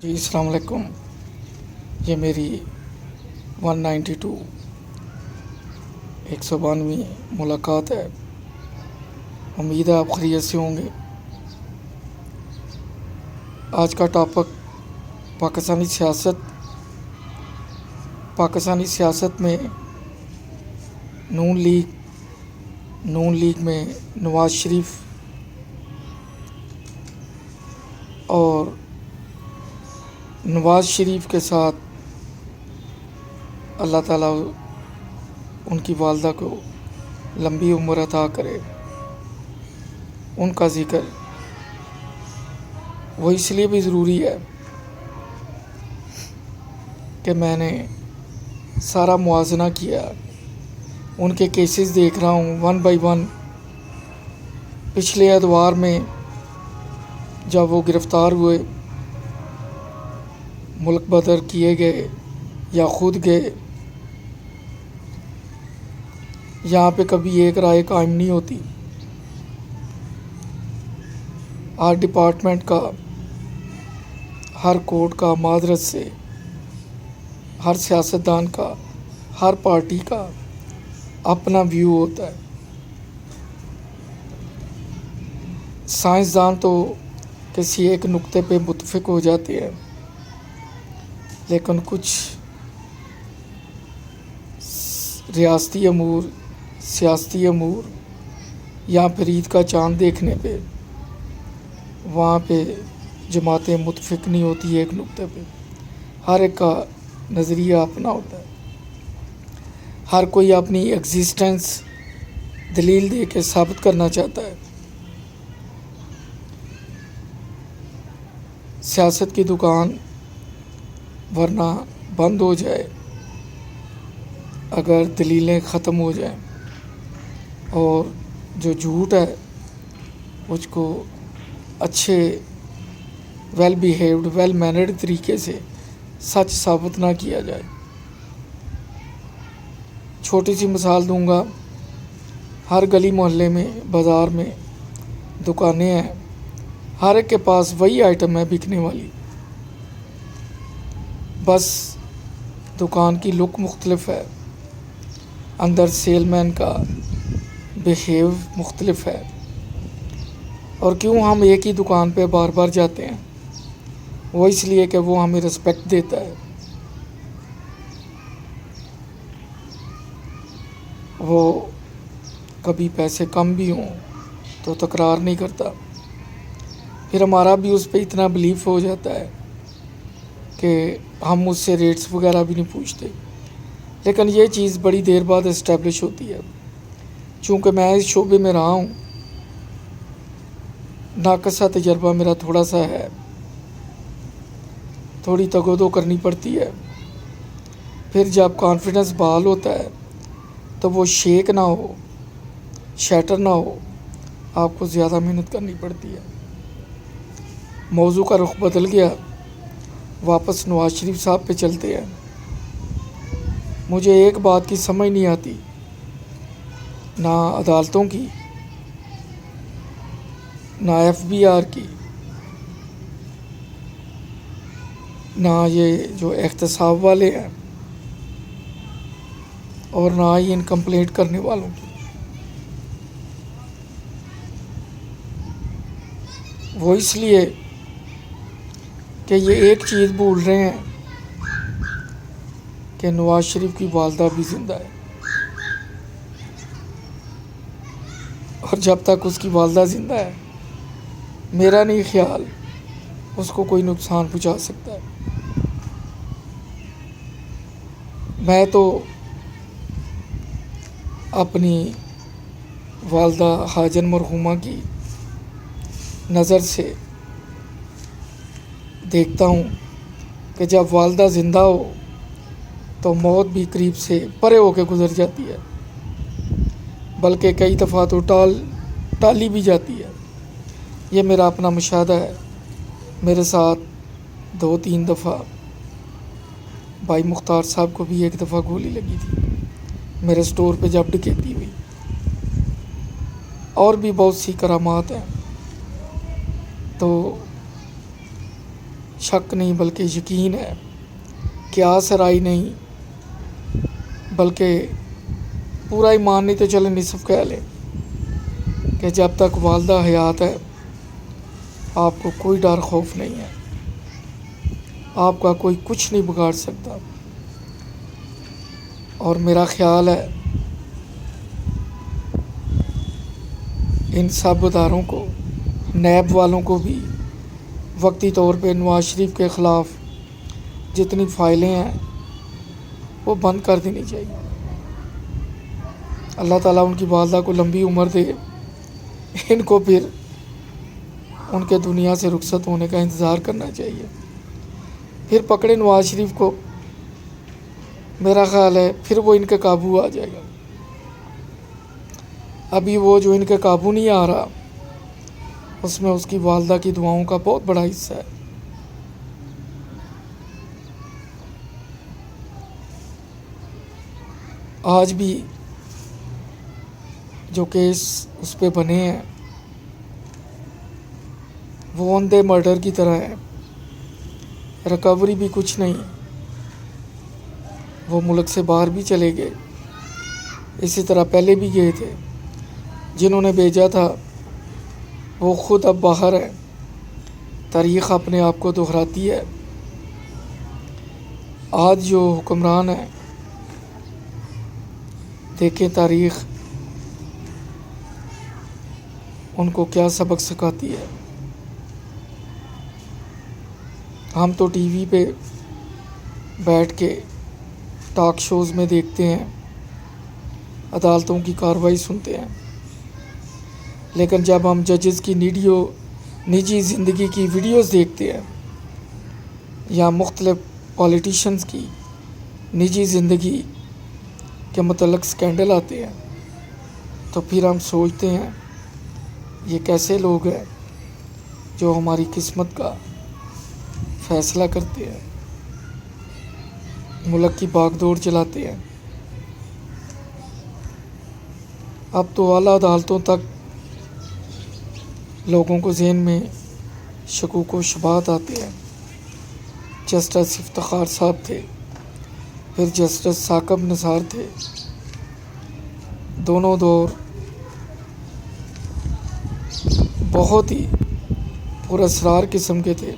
جی السلام علیکم۔ یہ میری 192 192 ملاقات ہے۔ امید ہے آپ خیریت سے ہوں گے۔ آج کا ٹاپک پاکستانی سیاست میں نون لیگ میں نواز شریف اور نواز شریف کے ساتھ اللہ تعالیٰ ان کی والدہ کو لمبی عمر عطا کرے، ان کا ذکر وہ اس لیے بھی ضروری ہے کہ میں نے سارا موازنہ کیا، ان کے کیسز دیکھ رہا ہوں 1 بائی 1۔ پچھلے اتوار میں جب وہ گرفتار ہوئے، ملک بدر کیے گئے یا خود گئے، یہاں پہ کبھی ایک رائے قائم نہیں ہوتی۔ ہر ڈپارٹمنٹ کا، ہر کورٹ کا معذرت سے، ہر سیاستدان کا، ہر پارٹی کا اپنا ویو ہوتا ہے۔ سائنسدان تو کسی ایک نقطے پہ متفق ہو جاتے ہیں، لیکن کچھ ریاستی امور، سیاسی امور یا پھر عید کا چاند دیکھنے پہ وہاں پہ جماعتیں متفق نہیں ہوتی ایک نقطے پہ۔ ہر ایک کا نظریہ اپنا ہوتا ہے، ہر کوئی اپنی ایگزسٹنس دلیل دے کے ثابت کرنا چاہتا ہے۔ سیاست کی دکان ورنہ بند ہو جائے اگر دلیلیں ختم ہو جائیں، اور جو جھوٹ ہے اس کو اچھے ویل بیہیوڈ، ویل مینرڈ طریقے سے سچ ثابت نہ کیا جائے۔ چھوٹی سی مثال دوں گا، ہر گلی محلے میں، بازار میں دکانیں ہیں، ہر ایک کے پاس وہی آئٹم ہے بکنے والی، بس دکان کی لک مختلف ہے، اندر سیل مین کا بیہیو مختلف ہے۔ اور کیوں ہم ایک ہی دکان پہ بار بار جاتے ہیں؟ وہ اس لیے کہ وہ ہمیں رسپیکٹ دیتا ہے، وہ کبھی پیسے کم بھی ہوں تو تکرار نہیں کرتا، پھر ہمارا بھی اس پہ اتنا بلیف ہو جاتا ہے کہ ہم اس سے ریٹس وغیرہ بھی نہیں پوچھتے۔ لیکن یہ چیز بڑی دیر بعد اسٹیبلش ہوتی ہے۔ چونکہ میں اس شعبے میں رہا ہوں، ناقصہ تجربہ میرا تھوڑا سا ہے، تھوڑی تگودو کرنی پڑتی ہے۔ پھر جب کانفیڈنس بحال ہوتا ہے تو وہ شیک نہ ہو، شیٹر نہ ہو، آپ کو زیادہ محنت کرنی پڑتی ہے۔ موضوع کا رخ بدل گیا، واپس نواز شریف صاحب پہ چلتے ہیں۔ مجھے ایک بات کی سمجھ نہیں آتی، نہ عدالتوں کی، نہ FBR کی، نہ یہ جو احتساب والے ہیں، اور نہ ہی ان کمپلینٹ کرنے والوں کی۔ وہ اس لیے کہ یہ ایک چیز بھول رہے ہیں کہ نواز شریف کی والدہ بھی زندہ ہے، اور جب تک اس کی والدہ زندہ ہے، میرا نہیں خیال اس کو کوئی نقصان پہنچا سکتا ہے۔ میں تو اپنی والدہ حاجن مرحومہ کی نظر سے دیکھتا ہوں کہ جب والدہ زندہ ہو تو موت بھی قریب سے پرے ہو کے گزر جاتی ہے، بلکہ کئی دفعہ تو ٹالی بھی جاتی ہے۔ یہ میرا اپنا مشاہدہ ہے۔ میرے ساتھ 2-3 دفعہ بھائی مختار صاحب کو بھی ایک دفعہ گولی لگی تھی میرے سٹور پہ جب ڈکیتی ہوئی، اور بھی بہت سی کرامات ہیں۔ تو شک نہیں بلکہ یقین ہے، قیاس رائی نہیں بلکہ پورا ایمان نہیں تو چلے نصف کہہ لیں کہ جب تک والدہ حیات ہے آپ کو کوئی ڈر خوف نہیں ہے، آپ کا کوئی کچھ نہیں بگاڑ سکتا۔ اور میرا خیال ہے ان سب اداروں کو، نیب والوں کو بھی وقتی طور پہ نواز شریف کے خلاف جتنی فائلیں ہیں وہ بند کر دینی چاہیے۔ اللہ تعالیٰ ان کی والدہ کو لمبی عمر دے، ان کو پھر ان کے دنیا سے رخصت ہونے کا انتظار کرنا چاہیے، پھر پکڑے نواز شریف کو، میرا خیال ہے پھر وہ ان کے قابو آ جائے گا۔ ابھی وہ جو ان کے قابو نہیں آ رہا اس میں اس کی والدہ کی دعاؤں کا بہت بڑا حصہ ہے۔ آج بھی جو کیس اس پہ بنے ہیں وہ اندھے مرڈر کی طرح ہے، ریکوری بھی کچھ نہیں، وہ ملک سے باہر بھی چلے گئے، اسی طرح پہلے بھی گئے تھے، جنہوں نے بھیجا تھا وہ خود اب باہر ہے۔ تاریخ اپنے آپ کو دہراتی ہے۔ آج جو حکمران ہیں دیکھیں تاریخ ان کو کیا سبق سکھاتی ہے۔ ہم تو ٹی وی پہ بیٹھ کے ٹاک شوز میں دیکھتے ہیں، عدالتوں کی کارروائی سنتے ہیں، لیکن جب ہم ججز کی نجی زندگی کی ویڈیوز دیکھتے ہیں یا مختلف پولیٹیشنز کی نجی زندگی کے متعلق سکینڈل آتے ہیں تو پھر ہم سوچتے ہیں یہ کیسے لوگ ہیں جو ہماری قسمت کا فیصلہ کرتے ہیں، ملک کی باغ دوڑ چلاتے ہیں۔ اب تو اعلیٰ عدالتوں تک لوگوں کو ذہن میں شکوک و شبہات آتے ہیں۔ جسٹس افتخار صاحب تھے، پھر جسٹس ثاقب نثار تھے، دونوں دور بہت ہی پراسرار قسم کے تھے۔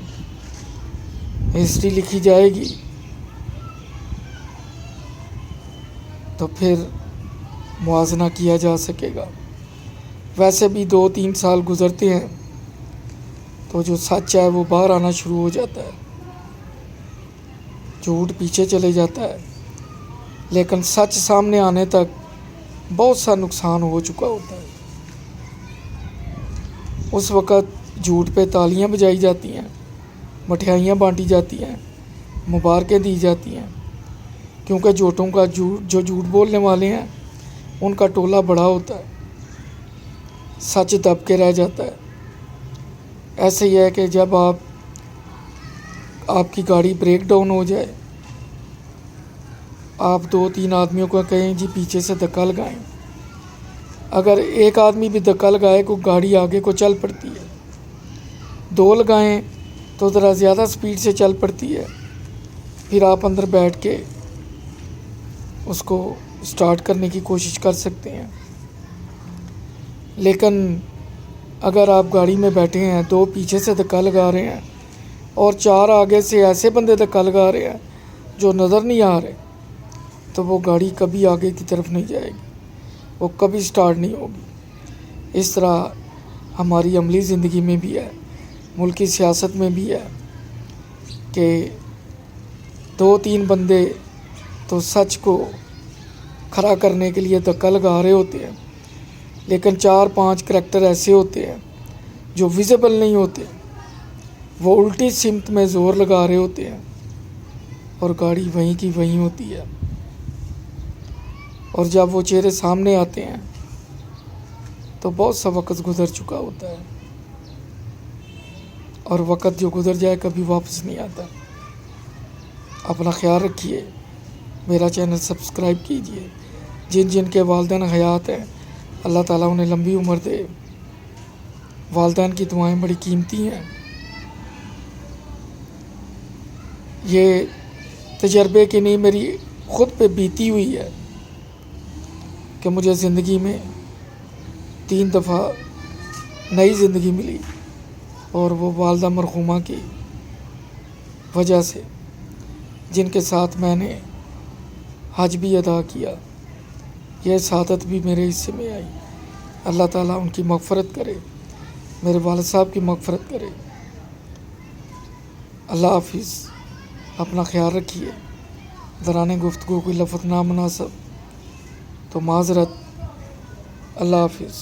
ہسٹری لکھی جائے گی تو پھر موازنہ کیا جا سکے گا۔ ویسے بھی 2-3 سال گزرتے ہیں تو جو سچ ہے وہ باہر آنا شروع ہو جاتا ہے، جھوٹ پیچھے چلے جاتا ہے، لیکن سچ سامنے آنے تک بہت سا نقصان ہو چکا ہوتا ہے۔ اس وقت جھوٹ پہ تالیاں بجائی جاتی ہیں، مٹھائیاں بانٹی جاتی ہیں، مبارکیں دی جاتی ہیں، کیونکہ جو جھوٹ بولنے والے ہیں ان کا ٹولہ بڑا ہوتا ہے، سچ دب کے رہ جاتا ہے۔ ایسے ہی ہے کہ جب آپ کی گاڑی بریک ڈاؤن ہو جائے، آپ 2-3 آدمیوں کو کہیں جی پیچھے سے دھکا لگائیں، اگر ایک آدمی بھی دھکا لگائے کو گاڑی آگے کو چل پڑتی ہے، 2 لگائیں تو ذرا زیادہ سپیڈ سے چل پڑتی ہے، پھر آپ اندر بیٹھ کے اس کو سٹارٹ کرنے کی کوشش کر سکتے ہیں۔ لیکن اگر آپ گاڑی میں بیٹھے ہیں، 2 پیچھے سے دھکا لگا رہے ہیں اور 4 آگے سے ایسے بندے دھکا لگا رہے ہیں جو نظر نہیں آ رہے، تو وہ گاڑی کبھی آگے کی طرف نہیں جائے گی، وہ کبھی سٹارٹ نہیں ہوگی۔ اس طرح ہماری عملی زندگی میں بھی ہے، ملکی سیاست میں بھی ہے کہ 2-3 بندے تو سچ کو کھڑا کرنے کے لیے دھکا لگا رہے ہوتے ہیں، لیکن 4-5 کریکٹر ایسے ہوتے ہیں جو ویزیبل نہیں ہوتے، وہ الٹی سمت میں زور لگا رہے ہوتے ہیں اور گاڑی وہیں کی وہیں ہوتی ہے، اور جب وہ چہرے سامنے آتے ہیں تو بہت سا وقت گزر چکا ہوتا ہے، اور وقت جو گزر جائے کبھی واپس نہیں آتا۔ اپنا خیال رکھیے، میرا چینل سبسکرائب کیجیے۔ جن کے والدین حیات ہیں اللہ تعالیٰ انہیں لمبی عمر دے۔ والدین کی دعائیں بڑی قیمتی ہیں۔ یہ تجربے کی نہیں میری خود پہ بیتی ہوئی ہے کہ مجھے زندگی میں 3 دفعہ نئی زندگی ملی، اور وہ والدہ مرحومہ کی وجہ سے، جن کے ساتھ میں نے حج بھی ادا کیا۔ یہ سعادت بھی میرے حصے میں آئی۔ اللہ تعالیٰ ان کی مغفرت کرے، میرے والد صاحب کی مغفرت کرے۔ اللہ حافظ، اپنا خیال رکھیے۔ دوران گفتگو کوئی لفظ نامناسب تو معذرت۔ اللہ حافظ۔